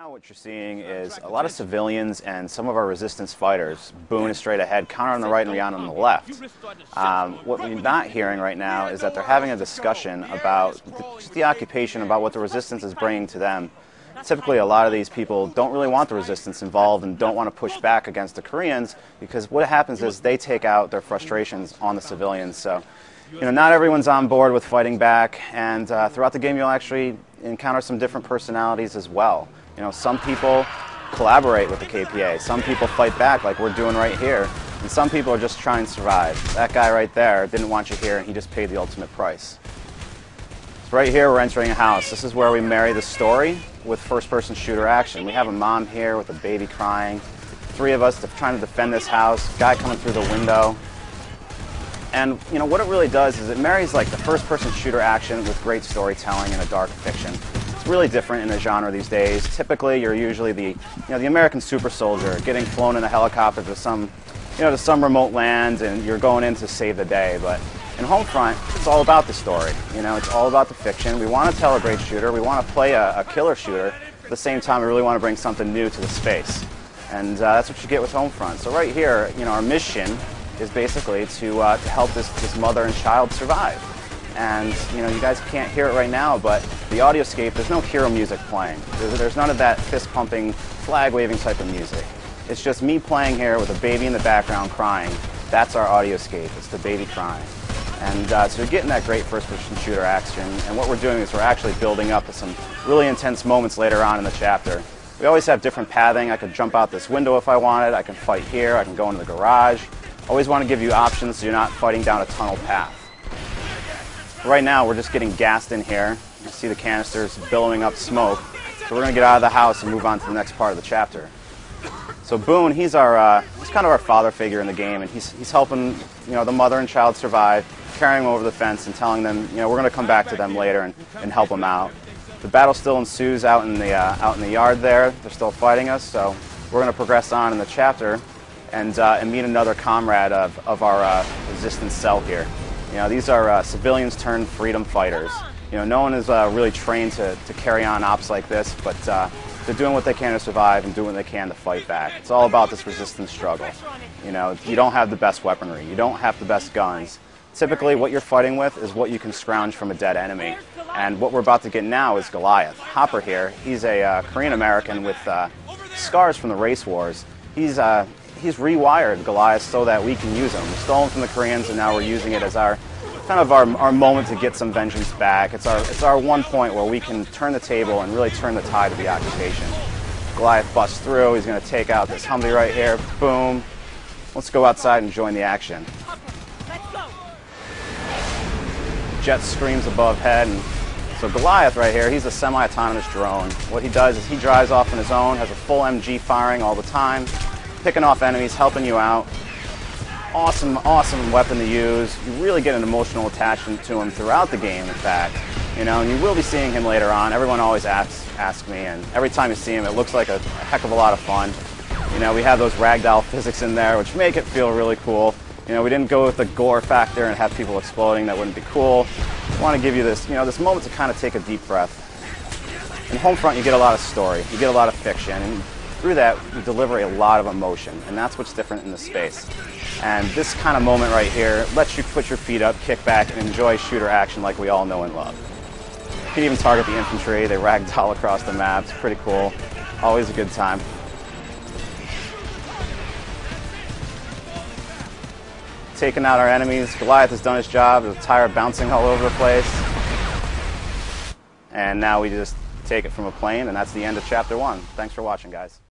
Now what you're seeing is a lot of civilians and some of our resistance fighters. Boone is straight ahead, Connor on the right and Rihanna on the left. What we're not hearing right now is that they're having a discussion about just the occupation, about what the resistance is bringing to them. Typically a lot of these people don't really want the resistance involved and don't want to push back against the Koreans, because what happens is they take out their frustrations on the civilians. So, not everyone's on board with fighting back, and throughout the game you'll actually encounter some different personalities as well. Some people collaborate with the KPA, some people fight back like we're doing right here, and some people are just trying to survive. That guy right there didn't want you here and he just paid the ultimate price. So right here we're entering a house. This is where we marry the story with first-person shooter action. We have a mom here with a baby crying, three of us trying to defend this house, guy coming through the window. And what it really does is it marries like the first-person shooter action with great storytelling and a dark fiction. It's really different in the genre these days. Typically, you're usually the American super soldier getting flown in a helicopter to some remote land, and you're going in to save the day. But in HomeFront, it's all about the story. It's all about the fiction. We want to tell a great shooter. We want to play a killer shooter. At the same time, we really want to bring something new to the space, and that's what you get with HomeFront. So right here, our mission is basically to help this mother and child survive. And you guys can't hear it right now, but the audioscape, there's no hero music playing. There's none of that fist-pumping, flag-waving type of music. It's just me playing here with a baby in the background crying. That's our audioscape. It's the baby crying. And so you're getting that great first-person shooter action. And what we're doing is we're actually building up to some really intense moments later on in the chapter. We always have different pathing. I could jump out this window if I wanted. I can fight here. I can go into the garage. Always want to give you options so you're not fighting down a tunnel path. Right now we're just getting gassed in here. You see the canisters billowing up smoke. So we're going to get out of the house and move on to the next part of the chapter. So Boone, he's kind of our father figure in the game, and he's helping the mother and child survive, carrying them over the fence and telling them we're going to come back to them later and help them out. The battle still ensues out in the yard there. They're still fighting us, so we're going to progress on in the chapter and meet another comrade of our resistance cell here. These are civilians turned freedom fighters. No one is really trained to carry on ops like this, but they're doing what they can to survive and doing what they can to fight back. It's all about this resistance struggle. You don't have the best weaponry. You don't have the best guns. Typically, what you're fighting with is what you can scrounge from a dead enemy. And what we're about to get now is Goliath. Hopper here, he's a Korean American with scars from the race wars. He's rewired Goliath so that we can use him. We stole him from the Koreans, and now we're using it as our moment to get some vengeance back. It's our one point where we can turn the table and really turn the tide of the occupation. Goliath busts through. He's going to take out this Humvee right here. Boom. Let's go outside and join the action. Jet screams above head. And so Goliath right here, he's a semi-autonomous drone. What he does is he drives off on his own, has a full MG firing all the time, picking off enemies, helping you out. Awesome, awesome weapon to use. You really get an emotional attachment to him throughout the game, in fact. And you will be seeing him later on. Everyone always asks me, and every time you see him, it looks like a heck of a lot of fun. We have those ragdoll physics in there, which make it feel really cool. We didn't go with the gore factor and have people exploding. That wouldn't be cool. I want to give you this, this moment to kind of take a deep breath. In HomeFront, you get a lot of story. You get a lot of fiction. And through that, we deliver a lot of emotion, and that's what's different in this space. And this kind of moment right here lets you put your feet up, kick back, and enjoy shooter action like we all know and love. You can even target the infantry. They ragdoll across the map. It's pretty cool. Always a good time. Taking out our enemies. Goliath has done his job. There's a tire bouncing all over the place. And now we just take it from a plane, and that's the end of Chapter 1. Thanks for watching, guys.